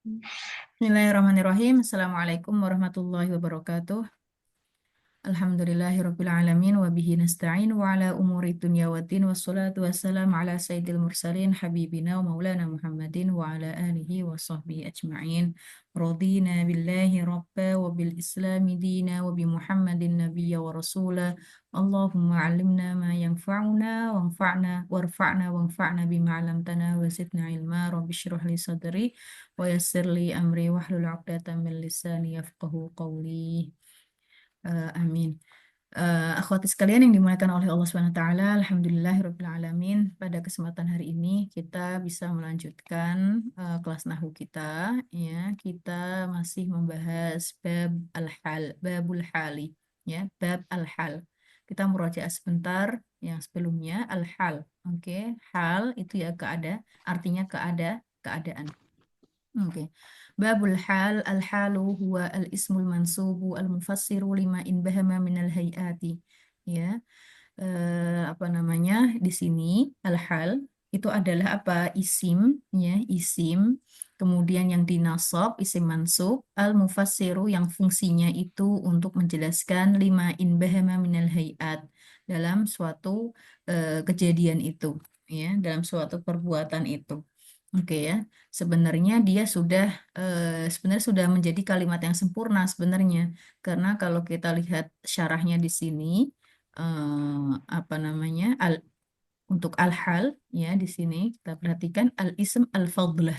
Bismillahirrahmanirrahim. Assalamualaikum warahmatullahi wabarakatuh. Alhamdulillahirabbil alamin wa bihi nasta'in wa ala umuri dunya waddin wassalatu wassalamu ala sayyidil mursalin habibina wa maulana Muhammadin wa ala alihi wa sahbihi ajma'in. Radina billahi rabba wa bil islami dina wa bi Muhammadin nabiyya wa rasula. Allahumma alimna ma yanfa'una wanfa'na bima 'allamtana wa zidna ilma. Rabbi shrah li sadri wa yassir li amri wahlul 'uqdatam min lisani yafqahu qawli. Amin. Akhwati sekalian yang dimuliakan oleh Allah Subhanahu wa taala, alhamdulillahirabbil alamin. Pada kesempatan hari ini kita bisa melanjutkan kelas nahwu kita ya. Kita masih membahas babul hali ya, bab al-hal. Kita murojaah sebentar yang sebelumnya al-hal. Oke, hal itu ya artinya keadaan. Oke. Babul hal al-halu huwa al-ismul mansubu al-mufassiru lima in bahama minal hayati. Ya, apa namanya? Di sini al-hal itu adalah apa? Isim, ya, isim. Kemudian yang dinasab isim mansub, al-mufassiru yang fungsinya itu untuk menjelaskan lima in bahama minal hayat dalam suatu kejadian itu, ya, dalam suatu perbuatan itu. Oke ya. Sebenarnya dia sebenarnya sudah menjadi kalimat yang sempurna sebenarnya, karena kalau kita lihat syarahnya di sini, apa namanya, untuk al-hal ya, di sini kita perhatikan al-ism al-fadlah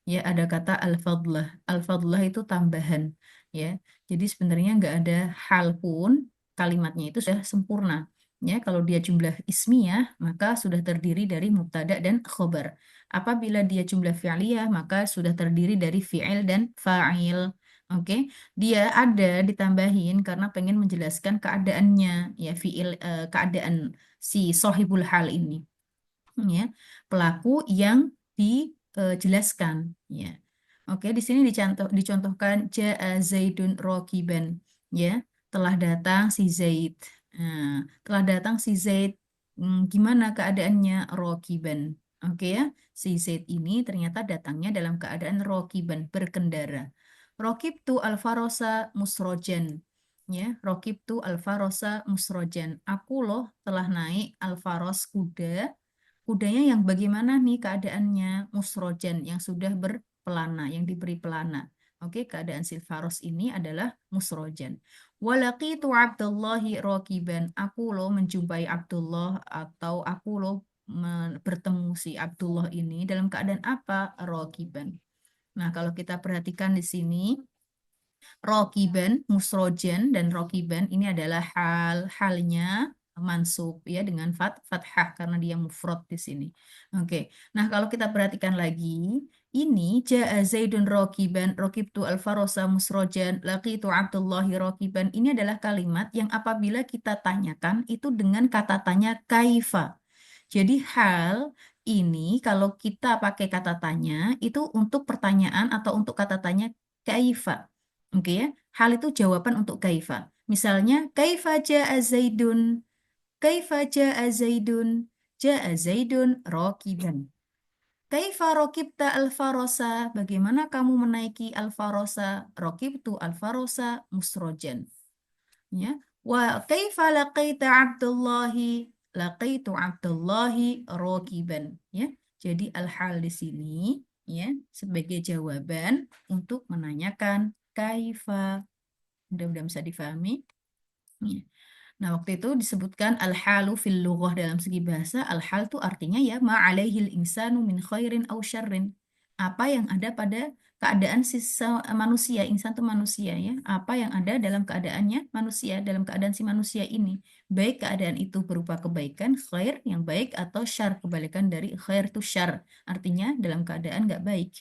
ya, ada kata al-fadlah. Al-fadlah itu tambahan ya. Jadi sebenarnya nggak ada hal pun, kalimatnya itu sudah sempurna ya. Kalau dia jumlah ismiyah maka sudah terdiri dari mubtada dan khobar. Apabila dia jumlah fi'liyah maka sudah terdiri dari fi'il dan fa'il. Oke, dia ada ditambahin karena pengen menjelaskan keadaannya ya, keadaan si sohibul hal ini ya, pelaku yang dijelaskan ya. Oke, di sini dicontohkan ja'a Zaidun rokiban ya, telah datang si Zaid. Nah, telah datang si Zaid, gimana keadaannya rokiban? Oke ya, si Zaid ini ternyata datangnya dalam keadaan rokiban, berkendara. Rokibtu alfarosa musrojan ya, rokibtu alfarosa musrojan. Aku loh telah naik alfaros kuda. Kudanya yang bagaimana nih keadaannya? Musrojan, yang sudah berpelana, yang diberi pelana. Oke, keadaan silfaros ini adalah musrojan. Walaqitu Abdullahi rokiban. Aku loh menjumpai Abdullah, atau aku loh bertemu si Abdullah ini dalam keadaan apa? Rokiban. Nah, kalau kita perhatikan di sini, rokiban, musrojan, dan rokiban ini adalah halnya mansub ya, dengan fathah karena dia mufrad di sini. Oke. Nah, kalau kita perhatikan lagi, ini ja'a Zaidun rokiban, rokibtu al-farosa musrojan, laqitu Abdullahi rokiban. Ini adalah kalimat yang apabila kita tanyakan itu dengan kata tanya kaifa. Jadi hal ini kalau kita pakai kata tanya itu untuk pertanyaan atau untuk kata tanya kaifa. Oke ya, hal itu jawaban untuk kaifa. Misalnya, kaifa ja'a Zaidun, kaifa ja'a Zaidun, ja'a Zaidun rokiban. Kaifa rokibta al-farosa, bagaimana kamu menaiki al-farosa? Rokibtu al-farosa musrojan. Ya, wa kaifa laqaita Abdullahi, laqaitu Abdullahi rokiban. Ya, jadi al-hal di sini ya sebagai jawaban untuk menanyakan kaifa. Mudah-mudahan bisa difahami. Ya. Nah, waktu itu disebutkan al-halu fil lughah, dalam segi bahasa, al-hal itu artinya ya ma'alaihil insanu min khairin au syarrin. Apa yang ada pada keadaan manusia, insan itu manusia ya. Apa yang ada dalam keadaannya manusia, dalam keadaan si manusia ini. Baik keadaan itu berupa kebaikan, khair, yang baik, atau syar, kebalikan dari khair itu syar. Artinya dalam keadaan nggak baik.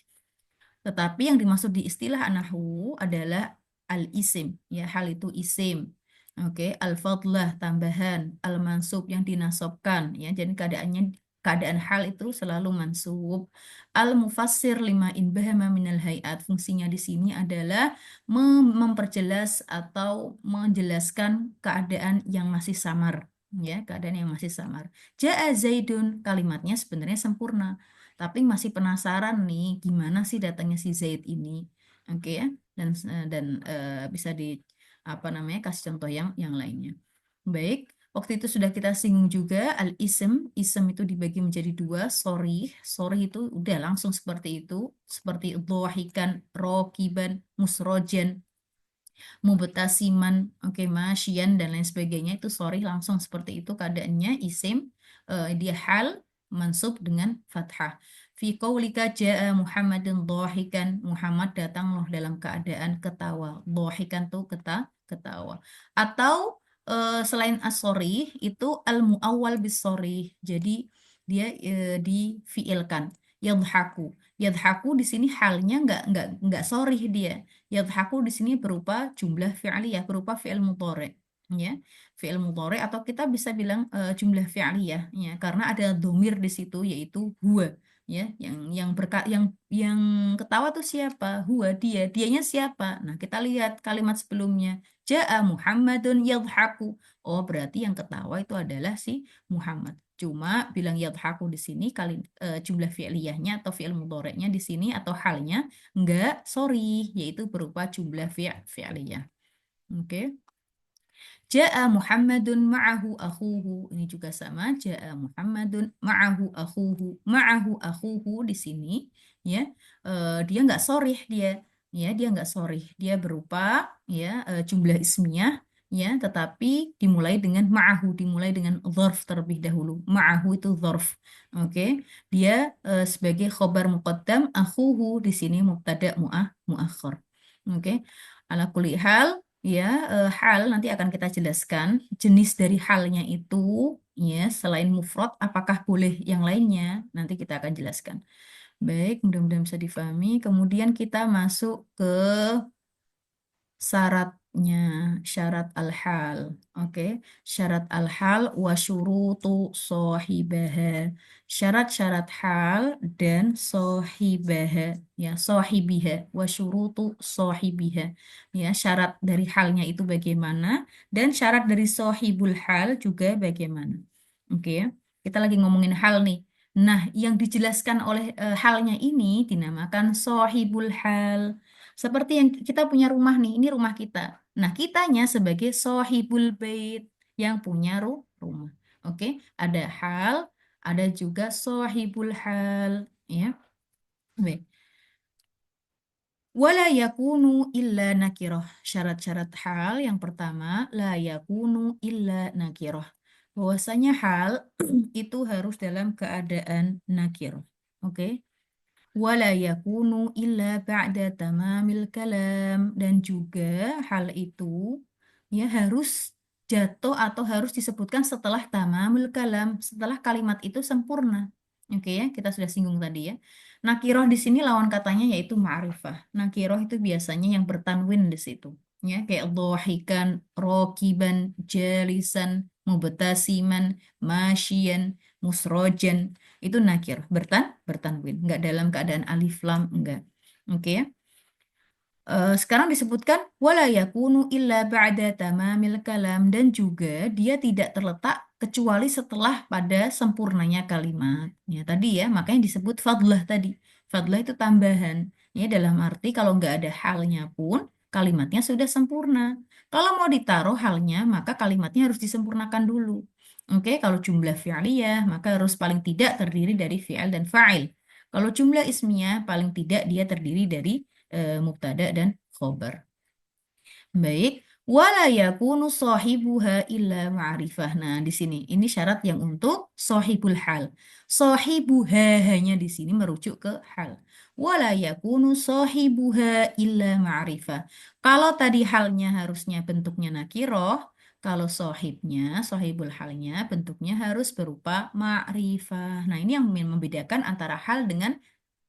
Tetapi yang dimaksud di istilah nahwu adalah al-isim, ya, hal itu isim. Oke, al-fadlah tambahan, al-mansub yang dinasobkan, ya. Jadi keadaan hal itu selalu mansub. Al-mufassir lima in bahama minal hayat, fungsinya di sini adalah memperjelas atau menjelaskan keadaan yang masih samar, ya, keadaan yang masih samar. Ja'a Zaidun, kalimatnya sebenarnya sempurna. tapi masih penasaran nih gimana sih datangnya si Zaid ini. Oke ya. Dan bisa di apa namanya kasih contoh yang lainnya. Baik, waktu itu sudah kita singgung juga al-ism. Ism itu dibagi menjadi dua, sorry. Sorry itu udah langsung seperti itu. Seperti dhahikan, rokiban, musrojen, mubtasiman, oke, masyian dan lain sebagainya itu sorry langsung seperti itu keadaannya isim, dia hal mansub dengan fathah. Fi qaulika jaa Muhammadun dhahikan, Muhammad datang loh dalam keadaan ketawa. Dhahikan tuh ketawa. Atau selain as-sorry itu al-muawwal bis-sorry. Jadi dia difiilkan. Yadhaku. Yadhaku di sini halnya nggak sorry dia. Yadhaku di sini berupa jumlah fi'liyah, berupa fi'il mudhari, ya. Fi'il mudhari atau kita bisa bilang jumlah fi'liyah, ya, karena ada domir di situ yaitu huwa, ya. Yang ketawa tuh siapa? Huwa, dia. Dianya siapa? Nah, kita lihat kalimat sebelumnya. Ja'a Muhammadun yadhaku. Oh, berarti yang ketawa itu adalah si Muhammad. Cuma bilang yadhaku di sini jumlah fi'liyahnya atau fi'il mudhari'nya di sini atau halnya enggak, sorry, yaitu berupa jumlah fi'liyah. Oke. Ja'a Muhammadun ma'ahu akhuhu. Ini juga sama. Ja'a Muhammadun ma'ahu akhuhu. Ma'ahu akhuhu di sini, ya, dia nggak sorry dia. Ya, dia nggak sorry. Dia berupa, ya, jumlah ismiyah, ya, tetapi dimulai dengan ma'ahu, dimulai dengan dzarf terlebih dahulu. Ma'ahu itu dzarf. Oke. Dia sebagai khobar muqaddam, akhuhu di sini mubtada muakhar. Oke. Ala kulli hal, ya, hal nanti akan kita jelaskan jenis dari halnya itu, ya, selain mufrad apakah boleh yang lainnya, nanti kita akan jelaskan. Baik, mudah-mudahan bisa difahami. Kemudian kita masuk ke syaratnya, syarat al-hal. Oke, syarat al-hal wa syurutu sohibaha. Syarat-syarat hal dan sohibaha, ya, sohibiha wa syurutu sohibiha. Ya, syarat dari halnya itu bagaimana dan syarat dari sohibul hal juga bagaimana. Oke, ya. Kita lagi ngomongin hal nih. Nah, yang dijelaskan oleh halnya ini dinamakan sohibul hal. Seperti yang kita punya rumah nih, ini rumah kita. Nah, kitanya sebagai sohibul bait yang punya rumah. Oke, ada hal, ada juga sohibul hal, ya. Baik. Wala yakunu illa nakiroh. Syarat-syarat hal yang pertama, la yakunu illa nakiroh. Bahwasanya hal itu harus dalam keadaan nakiroh. Oke. Wala yakunu illa ba'da tamamil kalam, dan juga hal itu, ya, harus jatuh atau harus disebutkan setelah tamamul kalam, setelah kalimat itu sempurna. Oke ya, kita sudah singgung tadi ya. Nakiroh di sini lawan katanya yaitu ma'rifah. Nakiroh itu biasanya yang bertanwin di situ. Ya, kayak dhahikan, rokiban, jalisan, mubtasiman, masyian, musrojan. Itu nakir, bertanwin, nggak dalam keadaan alif lam, enggak. Oke ya. Sekarang disebutkan wala yakunu illa ba'da tamamil kalam, dan juga dia tidak terletak kecuali setelah pada sempurnanya kalimat. Ya tadi ya, makanya disebut fadlah tadi. Fadlah itu tambahan. Ya, dalam arti kalau nggak ada halnya pun kalimatnya sudah sempurna. Kalau mau ditaruh halnya, maka kalimatnya harus disempurnakan dulu. Oke, kalau jumlah fi'liyah maka harus paling tidak terdiri dari fi'al dan fa'il. Kalau jumlah ismiyah paling tidak dia terdiri dari mubtada dan khobar. Baik, wala yakunu sahibuha illa ma'rifah. Nah, di sini ini syarat yang untuk sahibul hal. Sahibuha hanya di sini merujuk ke hal. Wala yakunu sahibuha illa ma'rifah. Kalau tadi halnya harusnya bentuknya nakiroh, kalau sohibnya, sohibul halnya bentuknya harus berupa ma'rifah. Nah, ini yang membedakan antara hal dengan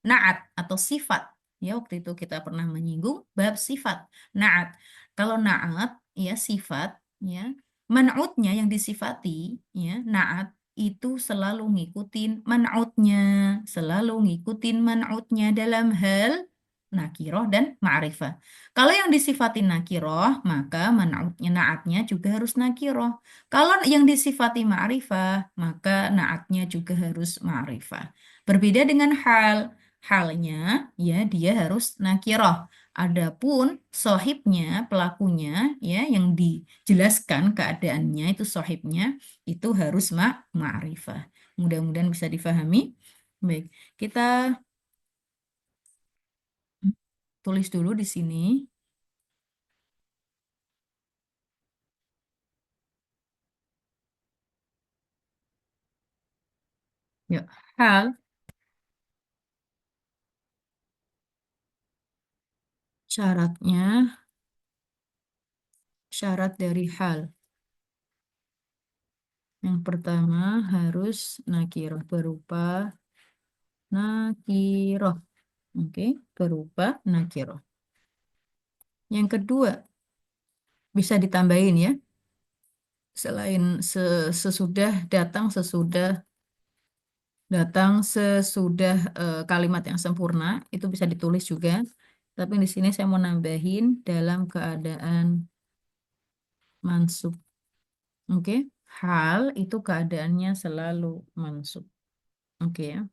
naat atau sifat. Ya, waktu itu kita pernah menyinggung bab sifat. Naat. Kalau naat, ya, sifat, ya, man'utnya yang disifati, ya, naat itu selalu ngikutin man'utnya, selalu ngikutin man'utnya dalam hal nakiroh dan ma'rifah. Kalau yang disifati nakiroh, maka man'utnya, naatnya juga harus nakiroh. Kalau yang disifati ma'rifah, maka naatnya juga harus ma'rifah. Berbeda dengan hal. Halnya, ya dia harus nakiroh. Adapun sohibnya, pelakunya, ya yang dijelaskan keadaannya itu sohibnya, itu harus ma'rifah. Mudah-mudahan bisa difahami. Baik, kita tulis dulu di sini. Ya, hal, syaratnya, syarat dari hal. Yang pertama harus nakiroh berupa nakiroh. Oke, berupa nakiroh. Yang kedua, bisa ditambahin ya, selain sesudah datang sesudah kalimat yang sempurna, itu bisa ditulis juga. Tapi di sini saya mau nambahin dalam keadaan mansub. Oke, hal itu keadaannya selalu mansub. Oke ya.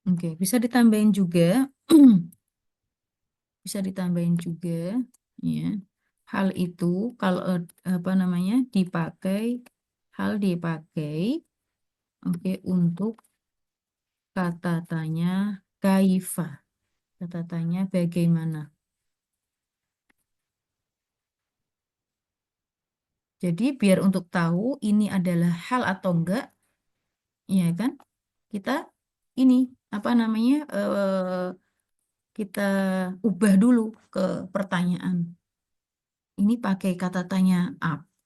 Oke, bisa ditambahin juga, bisa ditambahin juga, ya. Hal itu kalau apa namanya dipakai, hal dipakai, oke, untuk kata tanya kaifa, kata tanya bagaimana. Jadi biar untuk tahu ini adalah hal atau enggak, ya kan? Kita ini apa namanya kita ubah dulu ke pertanyaan. Ini pakai kata tanya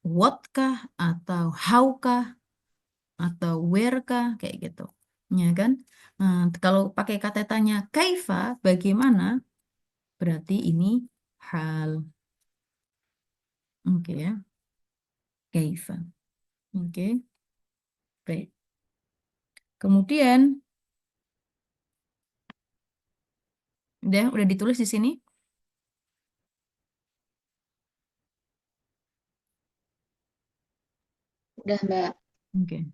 what kah atau how kah atau where kah kayak gitu. Ya kan? Nah, kalau pakai kata tanya kaifa bagaimana berarti ini hal. Oke ya. Kaifa. Oke. Baik. Kemudian udah ditulis di sini. Udah, Mbak. Oke.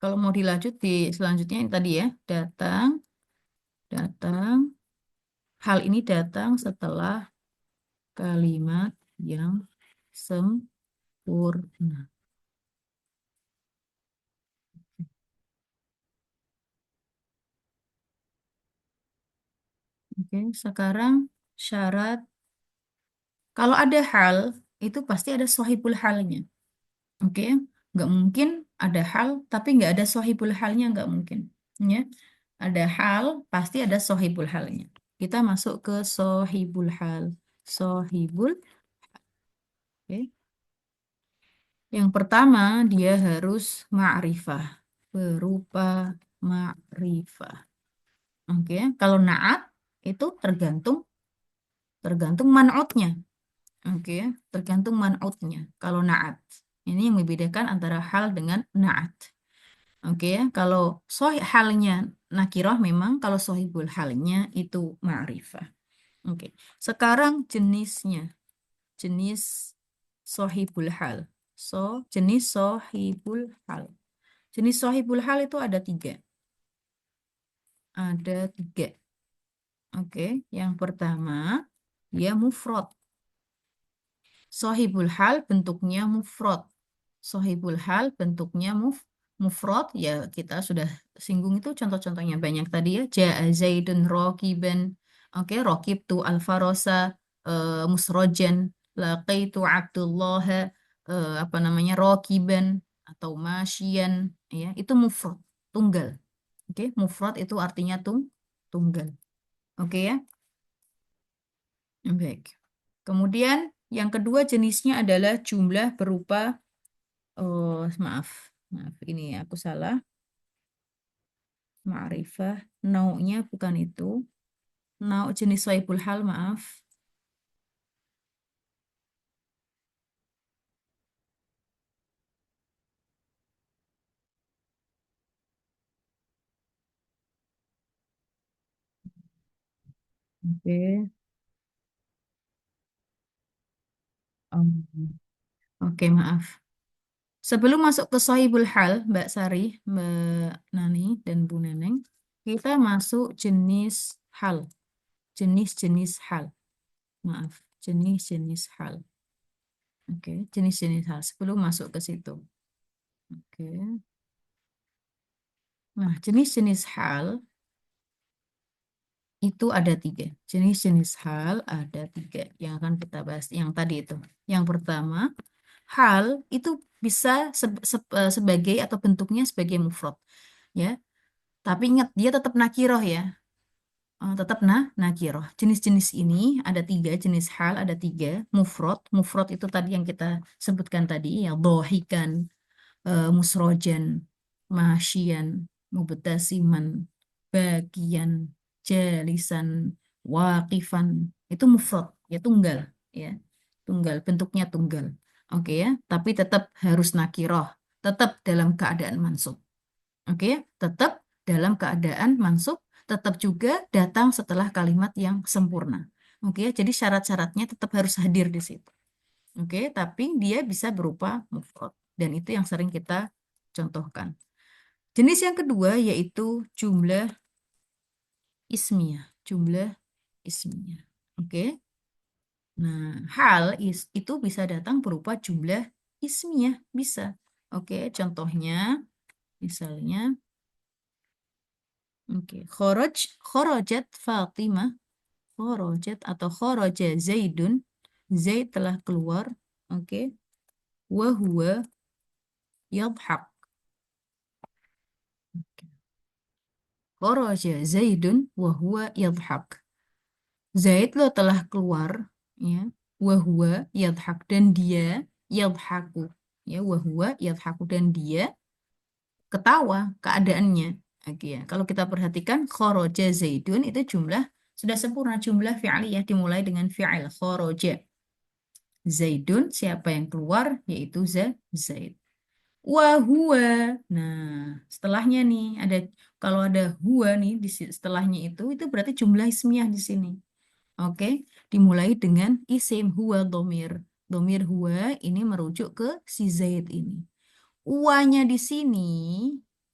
Kalau mau dilanjut di selanjutnya yang tadi ya, datang, datang. Hal ini datang setelah kalimat yang sempurna. Oke, sekarang syarat. Kalau ada hal, itu pasti ada sohibul halnya. Oke, nggak mungkin ada hal, tapi nggak ada sohibul halnya, nggak mungkin. Ya, ada hal, pasti ada sohibul halnya. Kita masuk ke sohibul hal. Sohibul, oke. Yang pertama, dia harus ma'rifah, berupa ma'rifah. Oke, kalau naat itu tergantung tergantung man'utnya. Oke, tergantung man'utnya. Kalau naat, ini yang membedakan antara hal dengan naat. Oke ya, kalau halnya nakiroh memang, kalau sohibul halnya itu ma'rifah. Oke, sekarang jenisnya, jenis sohibul hal. Jenis sohibul hal. Jenis sohibul hal itu ada tiga. Ada tiga. Oke, yang pertama dia mufrad. Sohibul hal bentuknya mufrad. Sohibul hal bentuknya mufrad. Ya kita sudah singgung itu contoh-contohnya banyak tadi ya. Ja'a Zaidun rokiban. Oke, rokibtu alfarosa musrojan. Laqaitu Abdullah apa namanya rokiban atau masyian. Ya, itu mufrad, tunggal. Oke, mufrad itu artinya tunggal. Oke ya. Baik. Kemudian yang kedua jenisnya adalah jumlah berupa, oh maaf, maaf ini aku salah, ma'rifah, nau'nya bukan itu, nau' jenis waibul hal, maaf. Oke. Oke, maaf. Sebelum masuk ke Sohibul Hal, Mbak Sari, Mbak Nani, dan Bu Neneng, kita masuk jenis hal. Jenis-jenis hal. Maaf, jenis-jenis hal. Oke, jenis-jenis hal. Sebelum masuk ke situ. Oke. Nah, jenis-jenis hal itu ada tiga. Jenis-jenis hal ada tiga yang akan kita bahas. Yang tadi itu. Yang pertama, hal itu bisa sebagai atau bentuknya sebagai mufrad. Ya, tapi ingat dia tetap nakiroh ya. Tetap nakiroh. Jenis-jenis ini ada tiga, jenis hal ada tiga. Mufrad. Mufrad itu tadi yang kita sebutkan tadi, ya, dohikan, musrojan, masyian, mubtasiman, bagian, jalisan, waqifan. Itu mufrad, ya tunggal, ya. Tunggal, bentuknya tunggal. Oke ya, tapi tetap harus nakiroh, tetap dalam keadaan mansub. Oke ya, tetap dalam keadaan mansub, tetap juga datang setelah kalimat yang sempurna. Oke ya, jadi syarat-syaratnya tetap harus hadir di situ. Oke, tapi dia bisa berupa mufrad dan itu yang sering kita contohkan. Jenis yang kedua yaitu jumlah ismiyah, jumlah ismiyah. Oke. Nah, itu bisa datang berupa jumlah ismiyah, bisa. Oke, contohnya misalnya kharajat Fatimah, kharajat atau kharaja Zaidun, Zaid telah keluar. Oke. Wa huwa yadhhak. Kharaja Zaidun wa huwa yadhhak. Zaid lo telah keluar, ya. Wa huwa yadhhak, dan dia yadhaku. Ya, wa huwa yadhaku, dan dia ketawa keadaannya. Oke ya. Kalau kita perhatikan kharaja Zaidun itu jumlah sudah sempurna, jumlah fi'liyah dimulai dengan fi'il kharaja. Zaidun, siapa yang keluar, yaitu Zaid. Wahua. Nah, setelahnya nih ada, kalau ada huwa nih di setelahnya itu berarti jumlah ismiyah di sini. Oke, dimulai dengan isim huwa domir. Domir huwa ini merujuk ke si Zaid ini. Uanya di sini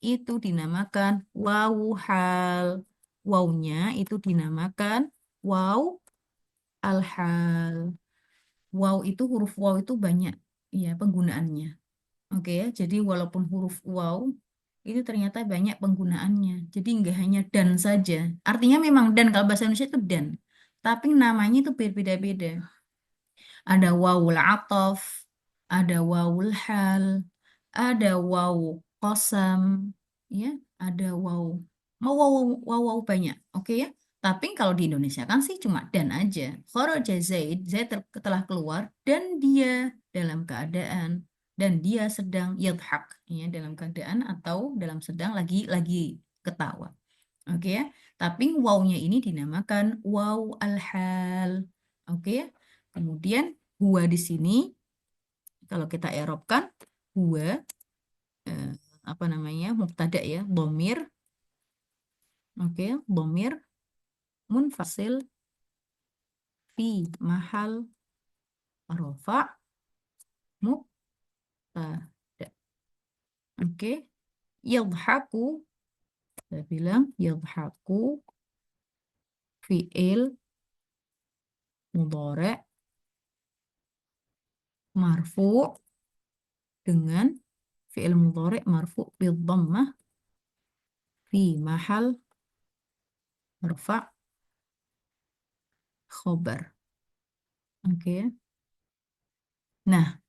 itu dinamakan wawu hal. Wawunya itu dinamakan waw al-hal. Waw itu, huruf waw itu banyak ya penggunaannya. Oke ya, jadi walaupun huruf waw itu ternyata banyak penggunaannya. Jadi nggak hanya dan saja. Artinya memang dan, kalau bahasa Indonesia itu dan. Tapi namanya itu berbeda-beda. Ada wawul atof, ada wawul hal, ada waw kosam, ya, ada waw, mau waw banyak. Oke ya. Tapi kalau di Indonesia kan sih cuma dan aja. Kharaja Zaid, Zaid telah keluar dan dia dalam keadaan, dan dia sedang yadhak, ya, dalam keadaan atau dalam sedang lagi ketawa. Oke ya. Tapi wawnya ini dinamakan waw al-hal. Oke ya. Kemudian huwa di sini kalau kita erobkan, huwa, eh, apa namanya, mubtada ya, domir. Oke, domir munfasil fi mahal rofa mubtada. Oke, yadhaku, saya bilang yadhaku fi'il mudhari' marfu dengan fi'il mudhari' marfu bil dhammah fi mahal rafa khobar. Oke. Nah,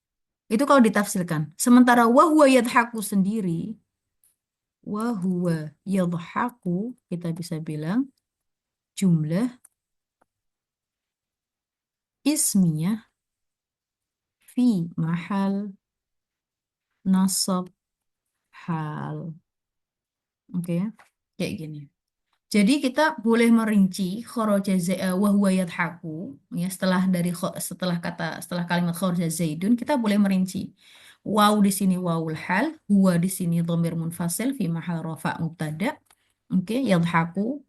itu kalau ditafsirkan. Sementara wahwa yadhaku sendiri, wahwa yadhaku, kita bisa bilang jumlah ismiyah fi mahal nasab hal. Oke ya, kayak gini. Jadi kita boleh merinci kharaja wahwa yadhaku, ya, setelah kalimat kharaja zaidun kita boleh merinci. Waw di sini wawul hal, huwa di sini dhamir munfasil fi mahal rafa mubtada. Oke, yadhaku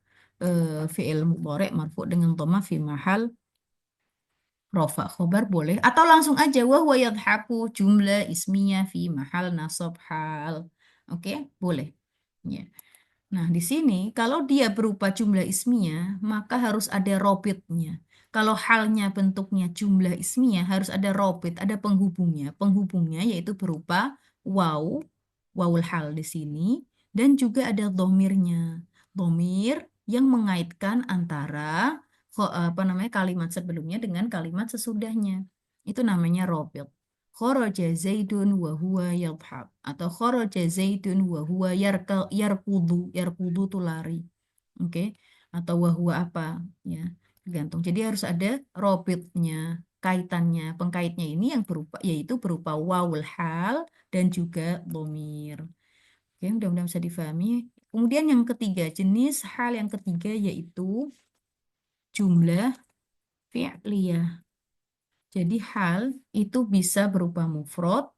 fi'il mudhari' marfu dengan dhamma fi mahal Rofa khobar boleh. Atau langsung aja. Wa huwa yadhaku jumlah ismiyah fi mahal nasab hal. Oke, boleh. Ya. Nah, di sini kalau dia berupa jumlah ismiyah, maka harus ada robitnya. Kalau halnya bentuknya jumlah ismiyah, harus ada robit, ada penghubungnya. Penghubungnya yaitu berupa waw, wawul hal di sini, dan juga ada domirnya. Domir yang mengaitkan antara apa namanya kalimat sebelumnya dengan kalimat sesudahnya. Itu namanya robit. Kharaja Zaidun wa huwa yadhhab atau kharaja Zaidun wa huwa yarkudu. Yarkudu tuh lari. Oke. Atau wa huwa apa ya. Tergantung. Jadi harus ada robitnya, kaitannya. Pengkaitnya ini yang berupa yaitu berupa wawul hal dan juga dhamir. Oke, mudah-mudahan bisa difahami. Kemudian yang ketiga, jenis hal yang ketiga yaitu jumlah fi'liyah. Jadi hal itu bisa berupa mufrad,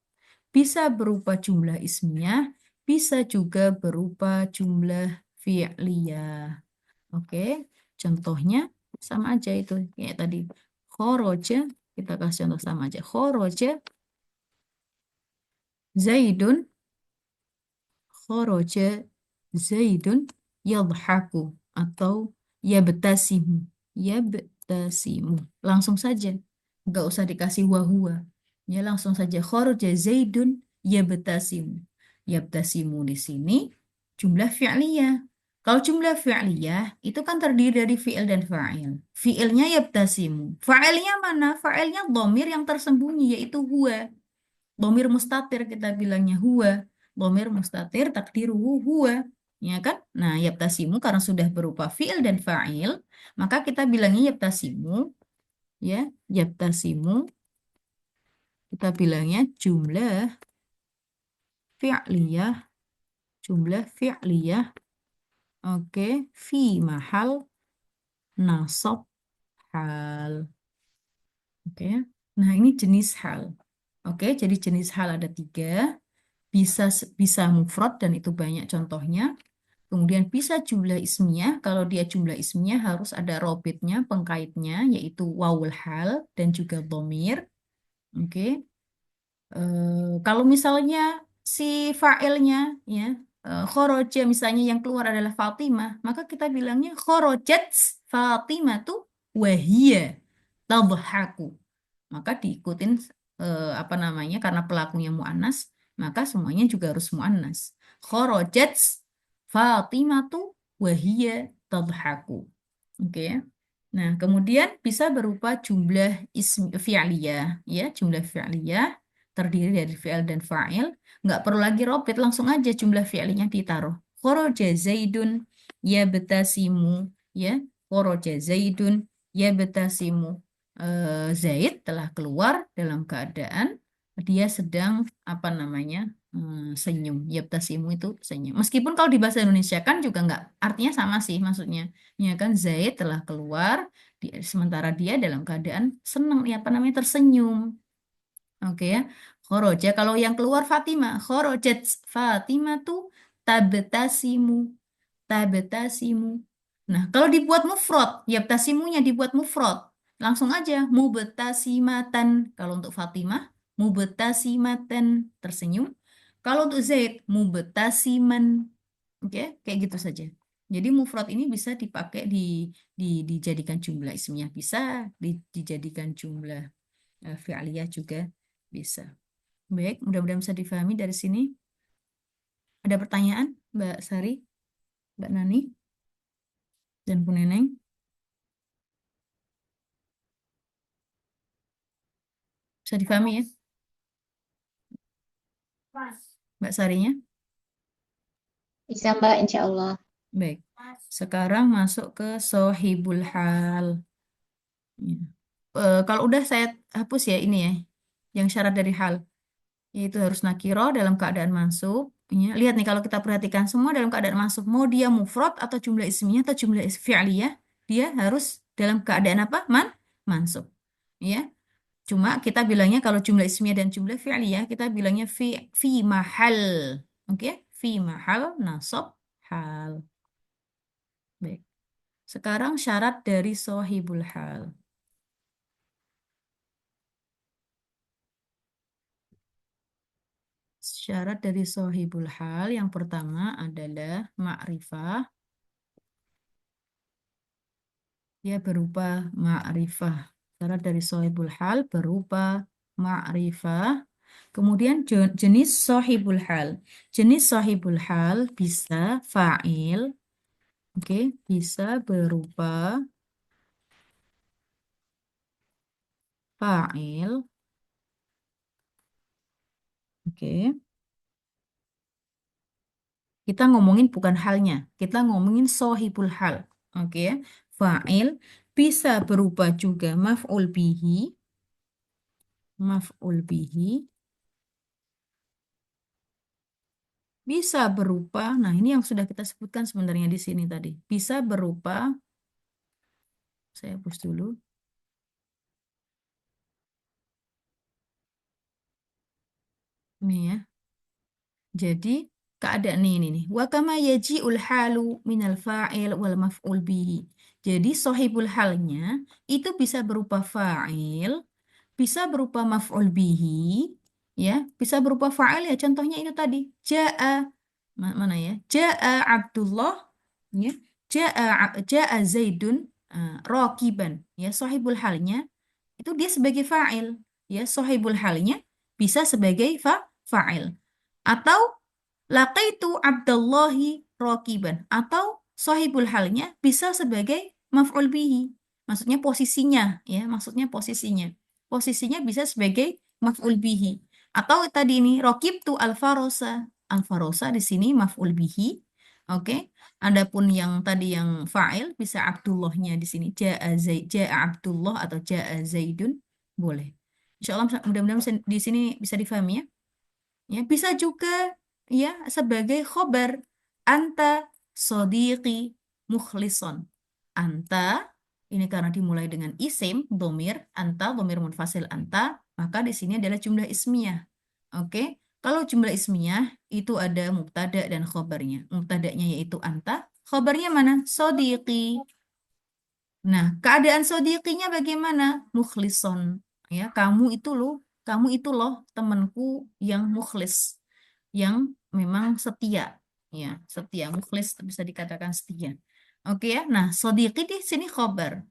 bisa berupa jumlah ismiyah, bisa juga berupa jumlah fi'liyah. Oke, contohnya sama aja itu kayak tadi. Khoroja, kita kasih contoh sama aja. Khoroja Zaidun, khoroja Zaidun yadhaku atau yabtasimu. Yabtasimu. Langsung saja. Nggak usah dikasih wahua. Ya langsung saja khoroja Zaidun yabtasimu. Yabtasimu di sini jumlah fi'liyah. Kalau jumlah fi'liyah itu kan terdiri dari fi'il dan fa'il. Fi'ilnya yabtasimu. Fa'ilnya mana? Fa'ilnya dhamir yang tersembunyi yaitu huwa. Domir mustatir kita bilangnya huwa. Domir mustatir takdiruhu huwa. Ya kan? Nah, yaptasimu karena sudah berupa fi'il dan fa'il, maka kita bilangnya yaptasimu, ya, yaptasimu, kita bilangnya fi'liyah, jumlah fi'liyah, oke, fi mahal nasab hal. Oke. Nah, ini jenis hal. Oke, jadi jenis hal ada tiga. Bisa mufrad dan itu banyak contohnya. Kemudian bisa jumlah ismiyah. Kalau dia jumlah ismiyah harus ada robitnya, pengkaitnya, yaitu wawul hal dan juga domir. Oke. Kalau misalnya si fa'ilnya, ya, khoroja misalnya yang keluar adalah Fatimah, maka kita bilangnya khorojat Fatimah tuh wahia tadhaku. Maka diikutin apa namanya karena pelakunya muannas, maka semuanya juga harus muannas. Kharajat Fatimatu wahia tadhaku. Oke. Nah, kemudian bisa berupa jumlah ism fi'liyah, ya, jumlah fi'liyah terdiri dari fi'il dan fa'il. Nggak perlu lagi robit, langsung aja jumlah fi'linya ditaruh. Kharaja Zaidun yabtasimu, ya. Kharaja Zaidun yabtasimu. Zaid telah keluar dalam keadaan dia sedang apa namanya senyum. Yabtasimu itu senyum. Meskipun kalau di bahasa Indonesia kan juga nggak artinya sama sih maksudnya. Ya kan Zaid telah keluar sementara dia dalam keadaan senang ya apa namanya tersenyum. Oke ya. Khoroja kalau yang keluar Fatimah, khorojat Fatimah tuh tabtasimu, tabtasimu. Nah, kalau dibuat mufrad, ya tasimunya dibuat mufrad. Langsung aja mubtasimatan. Kalau untuk Fatimah, mubtasimatan tersenyum. Kalau untuk Zaid, mubtasiman. Oke, kayak gitu saja. Jadi mufrad ini bisa dipakai dijadikan jumlah ismiyah bisa, dijadikan jumlah fi'liyah juga bisa. Baik, mudah-mudahan bisa difahami dari sini. Ada pertanyaan, Mbak Sari, Mbak Nani, dan Bu Neneng? Bisa difahami ya, Mbak Sarinya? Bisa Mbak, insya Allah. Baik. Sekarang masuk ke sohibul hal. Ya. Kalau udah saya hapus ya ini ya, yang syarat dari hal. Yaitu harus nakiro dalam keadaan mansub. Ya. Lihat nih kalau kita perhatikan semua dalam keadaan mansub. Mau dia mufrad atau jumlah ismiyah atau jumlah fi'liyah, dia harus dalam keadaan apa? Mansub. Ya. Cuma kita bilangnya kalau jumlah ismiyah dan jumlah fi'liyah, kita bilangnya fi mahal. Oke? Fi mahal nasab hal. Baik. Sekarang syarat dari sohibul hal. Syarat dari sohibul hal yang pertama adalah ma'rifah. Dia berupa ma'rifah. Syarat dari sohibul hal berupa ma'rifah. Kemudian jenis sohibul hal. Jenis sohibul hal bisa fa'il. Oke, bisa berupa fa'il. Oke. Kita ngomongin bukan halnya, kita ngomongin sohibul hal. Oke, ya. Fa'il bisa berupa juga maf'ul bihi bisa berupa, nah ini yang sudah kita sebutkan sebenarnya di sini tadi. Bisa berupa, saya hapus dulu. Ini ya. Jadi keadaan ini nih. Wa kama yaji'ul halu minal fa'il wal maf'ul bihi. Jadi sohibul halnya itu bisa berupa fa'il, bisa berupa maf'ul bihi, ya, bisa berupa fa'il ya. Contohnya itu tadi, ja'a mana ya? Ja'a Abdullah, ya. Ja'a Zaidun rakiban, ya. Sahibul halnya itu dia sebagai fa'il, ya. Sahibul halnya bisa sebagai fa'il. Atau laqaitu Abdullahi rokiban. Atau sahibul halnya bisa sebagai maf'ul bihi. Maksudnya posisinya, ya. Maksudnya posisinya. Posisinya bisa sebagai maf'ul bihi. Atau tadi ini rokibtu al-farosa. Al-farosa di sini maf'ul bihi. Oke. Adapun yang tadi yang fa'il bisa Abdullahnya di sini ja'a Abdullah atau ja'a Zaidun boleh. Insya Allah mudah-mudahan di sini bisa difahami ya. Ya, bisa juga ya sebagai khobar anta sodiqi mukhlison. Anta ini karena dimulai dengan isim domir anta domir munfasil anta, maka di sini adalah jumlah ismiyah. Oke, kalau jumlah ismiyah itu ada mubtada dan khobarnya. Mubtadanya yaitu anta, khobarnya mana? Sodiqi. Nah, keadaan sodiqinya bagaimana? Mukhlison. Ya, kamu itu loh temanku yang mukhlis, yang memang setia. Ya, setia, mukhlis bisa dikatakan setia. Oke ya. Nah, sodiqi di sini khobar.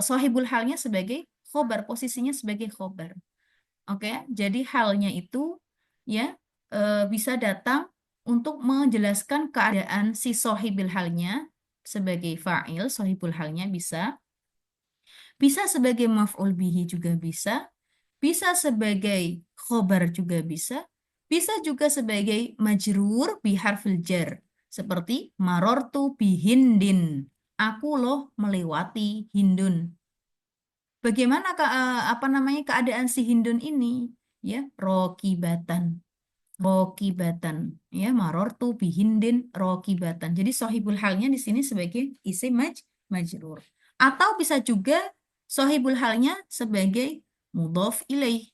Sohibul halnya sebagai khobar, posisinya sebagai khobar. Oke, ya. Jadi halnya itu ya bisa datang untuk menjelaskan keadaan si sohibil halnya sebagai fa'il, sohibul halnya bisa sebagai maf'ul bihi juga bisa sebagai khobar juga bisa juga sebagai majrur bi harfil jar, seperti marortu bihindin. Aku loh melewati Hindun. Bagaimana apa namanya keadaan si Hindun ini? Ya, rokibatan. Rokibatan, ya, marortu bihindin rokibatan. Jadi sohibul halnya di sini sebagai isim majrur. Atau bisa juga sohibul halnya sebagai mudhof ilaih.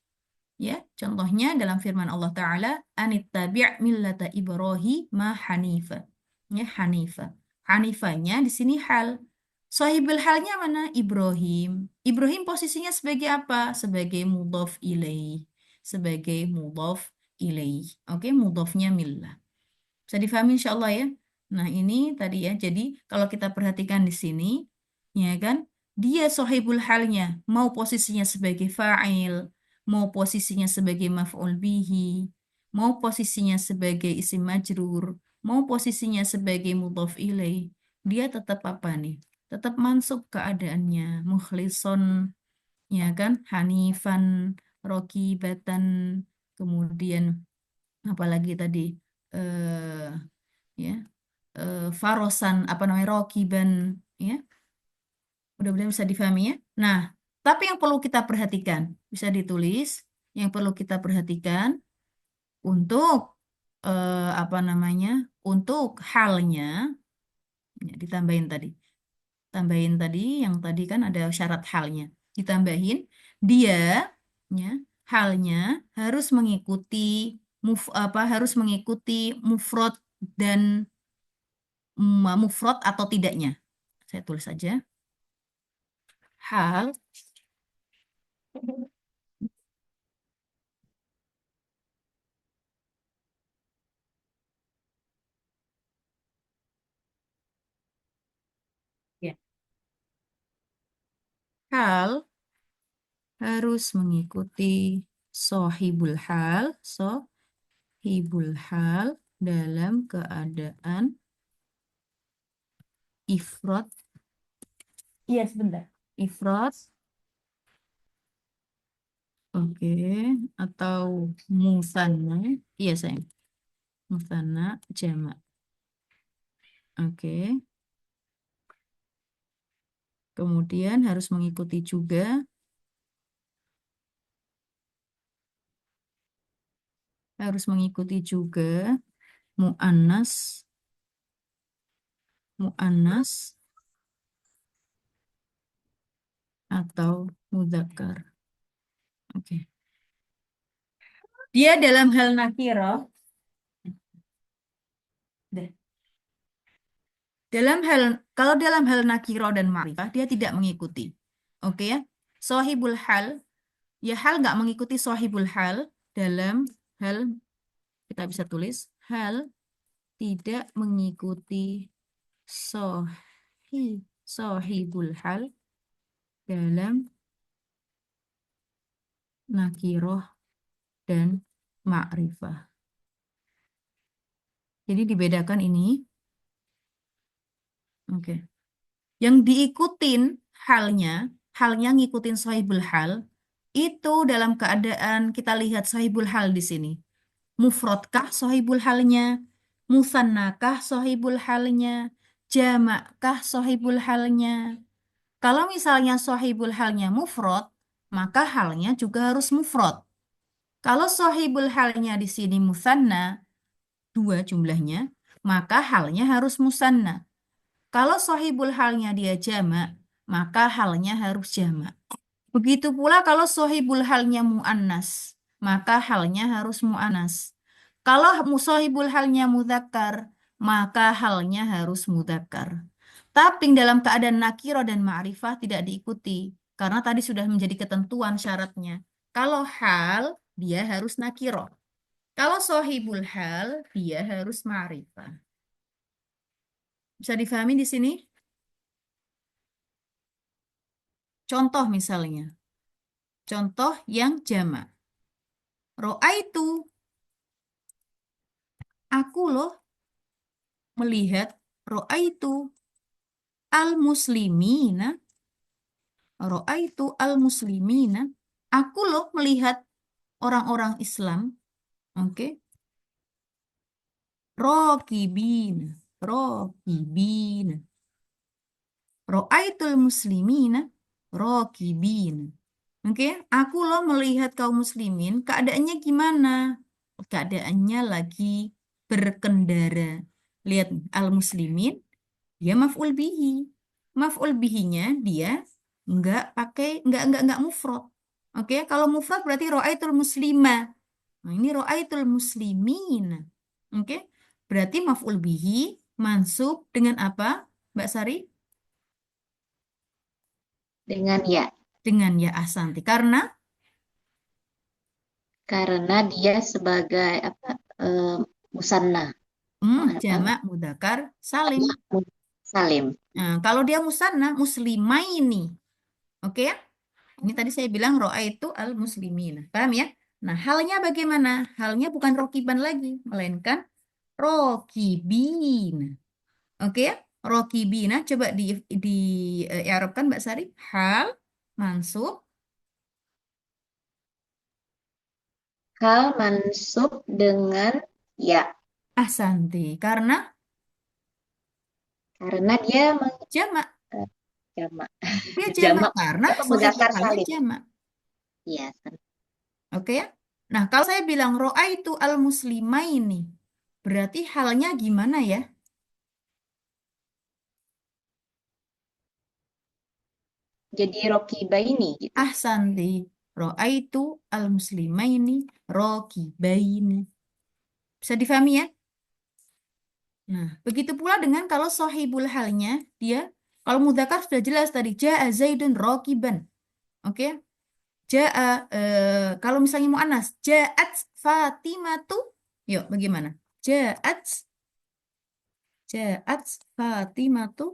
Ya, contohnya dalam firman Allah Ta'ala, anittabi' millata Ibrahim hanifa. Ya, hanifa. Hanifanya di sini hal. Sahibul halnya mana? Ibrahim. Ibrahim posisinya sebagai apa? Sebagai mudhof ilaih. Sebagai mudhof ilaih. Oke, mudhofnya millah. Bisa difahami insya Allah ya. Nah ini tadi ya. Jadi kalau kita perhatikan di sini, ya kan, dia sohibul halnya mau posisinya sebagai fa'il, mau posisinya sebagai maf'ul bihi, mau posisinya sebagai isim majrur, mau posisinya sebagai mudhof ilaih, dia tetap apa nih? Tetap mansub keadaannya, mukhlison, ya kan, hanifan, rokibatan, kemudian apalagi tadi eh ya farosan apa namanya rokiban, ya, mudah-mudahan bisa difahami ya. Nah, tapi yang perlu kita perhatikan bisa ditulis, yang perlu kita perhatikan untuk apa namanya untuk halnya, ya, tambahin tadi yang tadi kan ada syarat halnya, ditambahin dia, ya, halnya harus mengikuti harus mengikuti mufrad dan mufrad atau tidaknya. Saya tulis saja. Hal hal harus mengikuti sohibul hal, sohibul hal dalam keadaan ifrad. Iya, sebentar. Ifrad, oke, atau musanna. Iya, sayang. Musanna, jamak. Oke. Kemudian harus mengikuti juga muannas, muannas atau mudzakkar. Oke. Dia dalam hal nakirah, kalau dalam hal nakirah dan ma'rifah dia tidak mengikuti. Oke ya. Sohibul hal, ya hal nggak mengikuti sohibul hal dalam hal, kita bisa tulis hal tidak mengikuti sohibul hal dalam nakirah dan ma'rifah. Jadi dibedakan ini. Oke. Yang diikutin halnya ngikutin sahibul hal, itu dalam keadaan kita lihat sahibul hal di sini. Mufrodkah sahibul halnya? Musannakah sahibul halnya? Jamakkah sahibul halnya? Kalau misalnya sahibul halnya mufrod, maka halnya juga harus mufrod. Kalau sahibul halnya di sini musanna, dua jumlahnya, maka halnya harus musanna. Kalau sahibul halnya dia jamak, maka halnya harus jamak. Begitu pula kalau sahibul halnya muannas, maka halnya harus muannas. Kalau sahibul halnya mudzakkar, maka halnya harus mudzakkar. Tapi dalam keadaan nakiro dan ma'rifah tidak diikuti, karena tadi sudah menjadi ketentuan syaratnya. Kalau hal, dia harus nakiro. Kalau sahibul hal, dia harus ma'rifah. Bisa difahami di sini? Contoh misalnya. Contoh yang jamak. Ro'aitu. Aku loh melihat ro'aitu al-muslimina. Ro'aitu al-muslimina. Aku loh melihat orang-orang Islam. Oke. Rokibina. Rokibina. Ro'aitul muslimina. Rokibina. Oke, aku loh melihat kaum muslimin, keadaannya gimana? Keadaannya lagi berkendara. Lihat al-muslimin, dia maf'ul bihi. Maf'ul bihinya dia nggak pakai nggak mufrad. Oke, kalau mufrad berarti ro'aitul muslima. Nah, ini ro'aitul muslimin. Oke, berarti maf'ul bihi mansub dengan apa, Mbak Sari? Dengan ya, Dengan ya ahsanti. karena dia sebagai apa musanna, apa, Jamak mudzakkar salim. salim. Nah, kalau dia musanna, muslimaini. Oke ya? Ini tadi saya bilang ro'a itu al-muslimina. Paham ya? Nah, halnya bagaimana? Halnya bukan rokiban lagi, melainkan rokibin. Oke ya? Rokibina, coba di i'rabkan Mbak Sari. Hal, mansub, Hal mansub dengan ya, ahsanti. Karena dia jamak. jamak. Dia jamak Jamak karena apa sohibul muzakkar halnya salim. jamak. Iya, kan. Oke ya? Nah, kalau saya bilang ro'a itu al-muslimaini, berarti halnya gimana ya? Jadi rokibaini gitu. Ahsanti. Ro'a itu al-muslimaini rokibaini. Bisa difahami ya? Nah, begitu pula dengan kalau sohibul halnya, dia, kalau mudzakkar sudah jelas tadi, ja'a zaidun rokiban. Oke? Ja'a, kalau misalnya mu'annas, ja'at Fatimatu. Yuk, bagaimana? Ja'at Fatimatu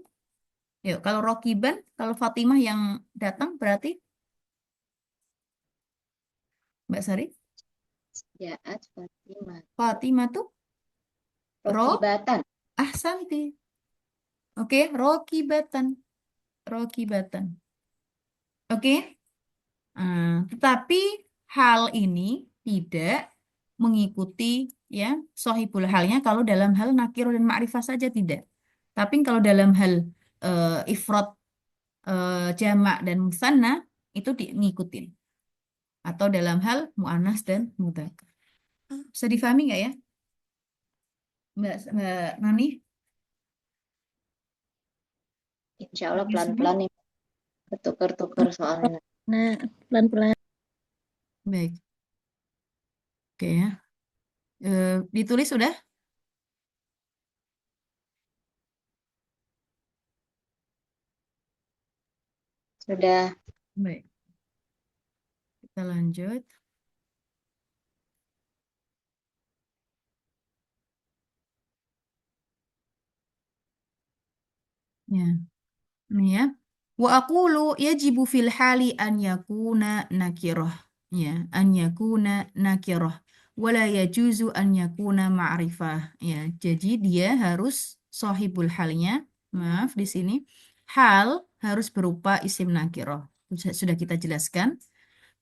Yuk, kalau rokiban, kalau Fatimah yang datang berarti Mbak Sari? Ja'at Fatimah. Fatimah tuh ro Rokibatan. ahsanti. Oke, rokibatan. Rokibatan. Oke. Tetapi hal ini tidak mengikuti ya sohibul halnya kalau dalam hal nakiro dan ma'rifah saja tidak. Tapi kalau dalam hal ifrad, jamak dan musanna itu ngikutin. Atau dalam hal mu'annas dan mudzakkar. Bisa difahami nggak ya, Mbak Nani? Insya Allah Oke semua? pelan-pelan nih. Ketuker-tuker soalnya. Nah, pelan-pelan. Baik. Oke ya. Ditulis sudah? Sudah. Baik. Kita lanjut. Ya. Ini ya. Wa aqulu yajibu fil hali an yakuna nakirah. Ya, an yakuna nakirah. Wala yajuzu an yakuna ma'rifah. Ya, jadi dia harus sahibul halnya. Maaf di sini. Hal harus berupa isim nakirah. Sudah kita jelaskan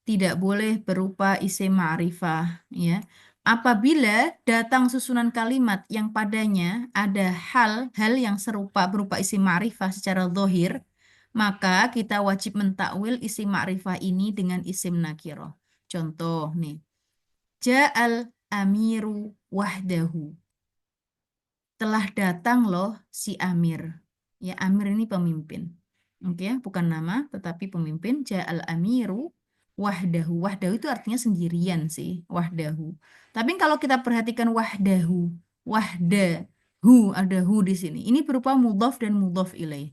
tidak boleh berupa isim ma'rifah ya. Apabila datang susunan kalimat yang padanya ada hal-hal yang serupa berupa isim ma'rifah secara zahir, maka kita wajib mentakwil isim ma'rifah ini dengan isim nakirah. Contoh nih, ja'al amiru wahdahu. Telah datang loh si Amir. Ya, Amir ini pemimpin. Oke, bukan nama, tetapi pemimpin. Ja'al amiru wahdahu. Wahdahu itu artinya sendirian sih, wahdahu. Tapi kalau kita perhatikan wahdahu, wahdahu, ada hu di sini. Ini berupa mudhaf dan mudhaf ilaih.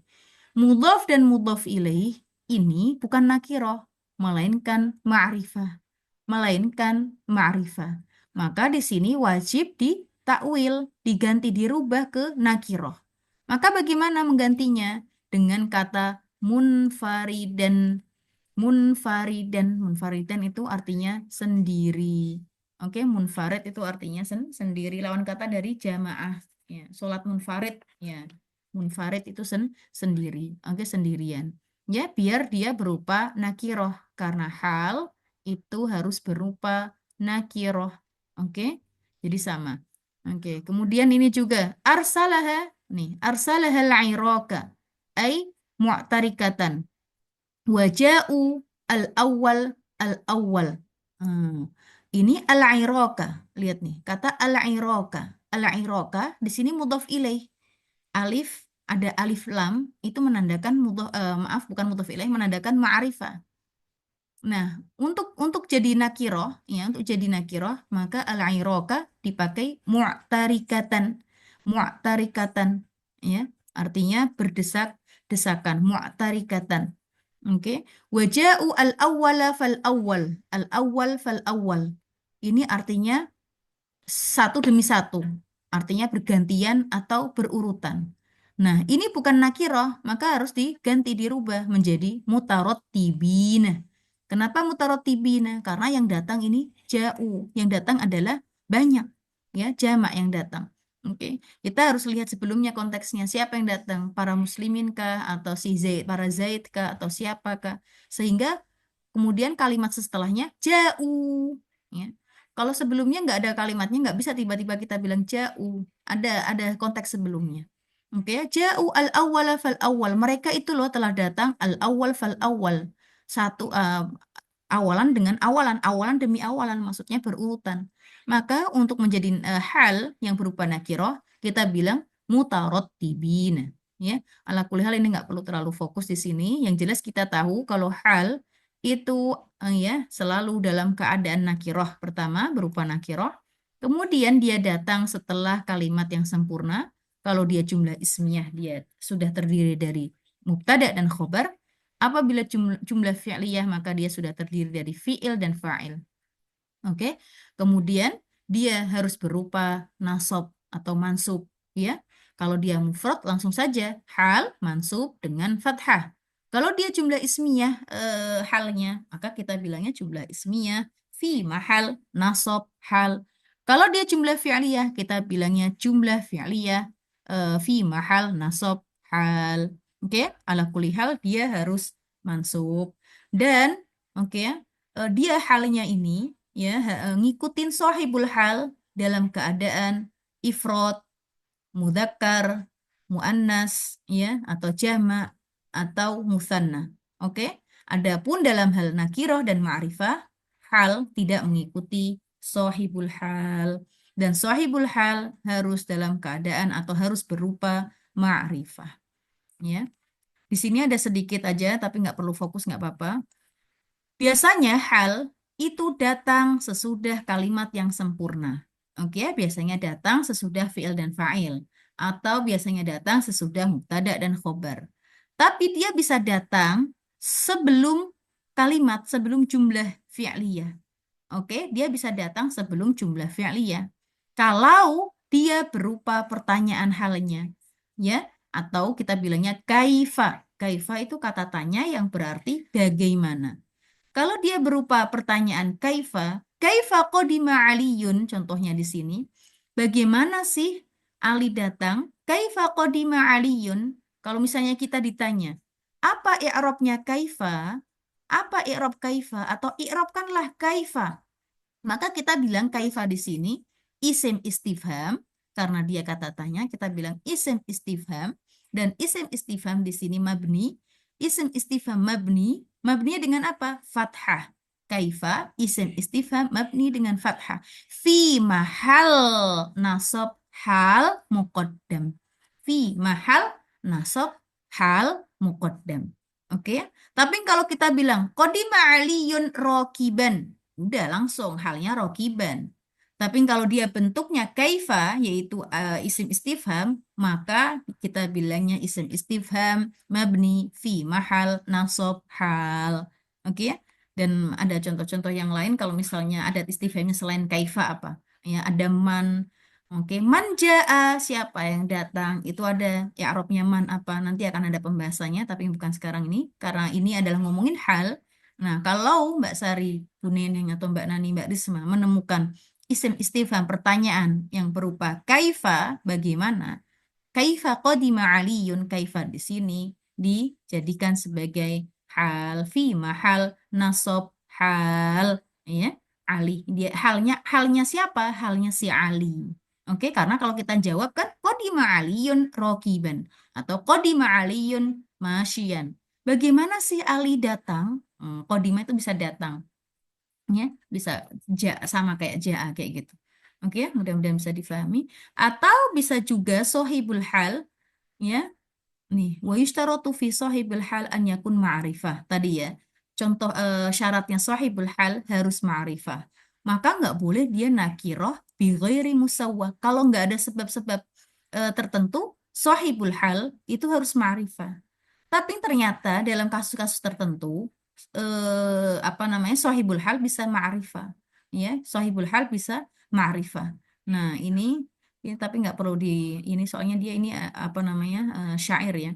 Mudhaf dan mudhaf ilaih ini bukan nakiroh, melainkan ma'rifah, melainkan ma'rifah. Maka di sini wajib ditakwil, diganti dirubah ke nakiroh. Maka bagaimana menggantinya? Dengan kata munfaridan. Munfaridan itu artinya sendiri. Oke, munfarid itu artinya sendiri. Lawan kata dari jamaah. Ya, sholat munfarid. Ya, munfarid itu sendiri. Oke, sendirian. Ya, biar dia berupa nakiroh. Karena hal itu harus berupa nakiroh. Oke, jadi sama. Oke, kemudian ini juga arsalaha. Nih, arsalaha al-iraka. Ay mu'tarikatan. Waja'u al-awwal al-awwal. Hmm. Ini al-iraka. Lihat nih, kata al-iraka. Al-iraka di sini mudhaf ilaih. Alif ada alif lam itu menandakan maaf bukan mudhaf ilaih menandakan ma'rifah. Nah, untuk jadi nakiroh ya, untuk jadi nakiroh maka al-iraka dipakai mu'tarikatan. Mu'tarikatan ya, artinya berdesak-desakan, mu'tarikatan. Oke. Waja'u al-awwala fal-awwal. Al-awwal fal-awwal. Ini artinya satu demi satu. Artinya bergantian atau berurutan. Nah, ini bukan nakiroh, maka harus diganti dirubah menjadi mutarottibina. Kenapa mutarottibina? Karena yang datang ini ja'u. Yang datang adalah banyak. Ya, jamak yang datang. Oke, kita harus lihat sebelumnya konteksnya. Siapa yang datang? Para muslimin kah? Atau si Zaid, para Zaid kah? Atau siapakah? Sehingga kemudian kalimat setelahnya ja'u. Ya. Kalau sebelumnya nggak ada kalimatnya, nggak bisa tiba-tiba kita bilang ja'u. Ada konteks sebelumnya. Oke, ja'u al-awwala fal-awwal. Mereka itu loh telah datang al-awwal fal-awwal. Satu awalan dengan awalan, awalan demi awalan, maksudnya berurutan. Maka untuk menjadi hal yang berupa nakiroh, kita bilang mutarottibina. Ya, ala kulli hal ini nggak perlu terlalu fokus di sini. Yang jelas kita tahu kalau hal itu ya selalu dalam keadaan nakiroh pertama berupa nakiroh. Kemudian dia datang setelah kalimat yang sempurna. Kalau dia jumlah ismiyah dia sudah terdiri dari mubtada dan khobar. Apabila jumlah fi'liyah maka dia sudah terdiri dari fi'il dan fa'il. Oke. Kemudian dia harus berupa nasab atau mansub ya. Kalau dia mufrad langsung saja hal mansub dengan fathah. Kalau dia jumlah ismiyah halnya, maka kita bilangnya jumlah ismiyah fi mahal nasab hal. Kalau dia jumlah fi'liyah, kita bilangnya jumlah fi'liyah fi mahal nasab hal. Oke, ala kulli hal dia harus mansub. Dan oke ya, dia halnya ini ya ngikutin sahibul hal dalam keadaan ifrad, mudzakkar, muannas ya atau jamak atau musanna. Oke. Adapun dalam hal nakirah dan ma'rifah, hal tidak mengikuti sahibul hal dan sahibul hal harus dalam keadaan atau harus berupa ma'rifah ya. Di sini ada sedikit aja tapi nggak perlu fokus nggak apa-apa. Biasanya hal itu datang sesudah kalimat yang sempurna. Oke, biasanya datang sesudah fi'il dan fa'il. Atau biasanya datang sesudah mubtada dan khobar. Tapi dia bisa datang sebelum kalimat, sebelum jumlah fi'liyah. Oke, dia bisa datang sebelum jumlah fi'liyah. Kalau dia berupa pertanyaan halnya. Ya, atau kita bilangnya kaifa. Kaifa itu kata tanya yang berarti bagaimana. Kalau dia berupa pertanyaan kaifa qadima Aliyun, contohnya di sini, bagaimana sih Ali datang? Kaifa qadima Aliyun? Kalau misalnya kita ditanya, apa i'rabnya kaifa? Apa i'rab kaifa? Atau i'rabkanlah kaifa. Maka kita bilang kaifa di sini isim istifham karena dia kata tanya, kita bilang isim istifham dan isim istifham di sini mabni. Isim istifham mabninya dengan apa? Fathah. Kaifa isim istifham mabni dengan fathah. Fi mahal nasab hal muqaddam. Fi mahal nasab hal muqaddam. Oke. Tapi kalau kita bilang qadima aliyun rokiban, udah langsung halnya rokiban. Tapi kalau dia bentuknya kaifa, yaitu isim istifham, maka kita bilangnya isim istifham mabni fi mahal nasab hal. Oke ya? Dan ada contoh-contoh yang lain kalau misalnya ada istifhamnya selain kaifa apa? Ya, ada man. Oke, man jaa, siapa yang datang? Itu ada i'rabnya man apa? Nanti akan ada pembahasannya, tapi bukan sekarang ini karena ini adalah ngomongin hal. Nah, kalau Mbak Sari, Bu Neneng, atau Mbak Nani, Mbak Risma menemukan isim istifham pertanyaan yang berupa kaifa, bagaimana? Kaifa qadima Aliyun, kaifa di sini dijadikan sebagai hal fi mahal nasab hal ya. Ali, dia halnya siapa? Halnya si Ali. Oke, karena kalau kita jawab kan qadima Aliyun rokiban atau qadima Aliyun masyian. Bagaimana sih Ali datang? Qadima itu bisa datang ya, bisa sama kayak jaa kayak gitu. Oke, ya, mudah-mudahan bisa difahami. Atau bisa juga sohibul hal, ya. Nih, wa yushtaratu fi sohibul hal an yakun ma'rifah. Tadi ya, contoh syaratnya sohibul hal harus ma'rifah. Maka nggak boleh dia nakiroh bi ghairi musawwa. Kalau nggak ada sebab-sebab tertentu, sohibul hal itu harus ma'rifah. Tapi ternyata dalam kasus-kasus tertentu, apa namanya, sohibul hal bisa ma'rifah, ya, sohibul hal bisa ma'rifah. Nah ini tapi nggak perlu di ini soalnya dia ini apa namanya syair ya.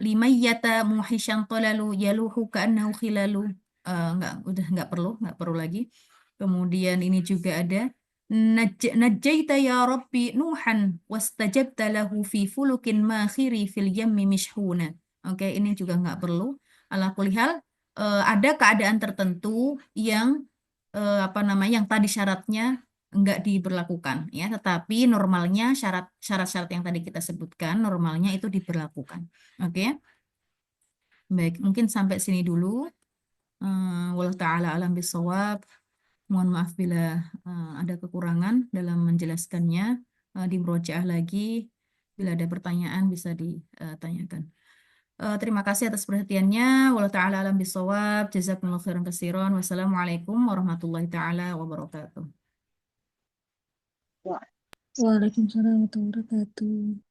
Limayyata muhisyan qalalu yaluhu ka'annahu khilalu. Nggak, udah nggak perlu lagi. Kemudian ini juga ada najjaita ya Rabbi Nuhan wastajabta lahu fi fulukin makhiri fil yammi mishhuna. Oke, ini juga nggak perlu. Ala kulli hal, ada keadaan tertentu yang apa namanya yang tadi syaratnya nggak diberlakukan ya, tetapi normalnya syarat-syarat yang tadi kita sebutkan normalnya itu diberlakukan. Oke, baik, mungkin sampai sini dulu. Wallahu taala alam bisawab. Mohon maaf bila ada kekurangan dalam menjelaskannya. Di murojaah lagi, bila ada pertanyaan bisa ditanyakan. Terima kasih atas perhatiannya. Wallahu taala alam bisawab. Jazakumullahu khairan katsiran. Wassalamualaikum warahmatullahi taala wabarakatuh. Wah. Waalaikumsalam warahmatullahi wabarakatuh.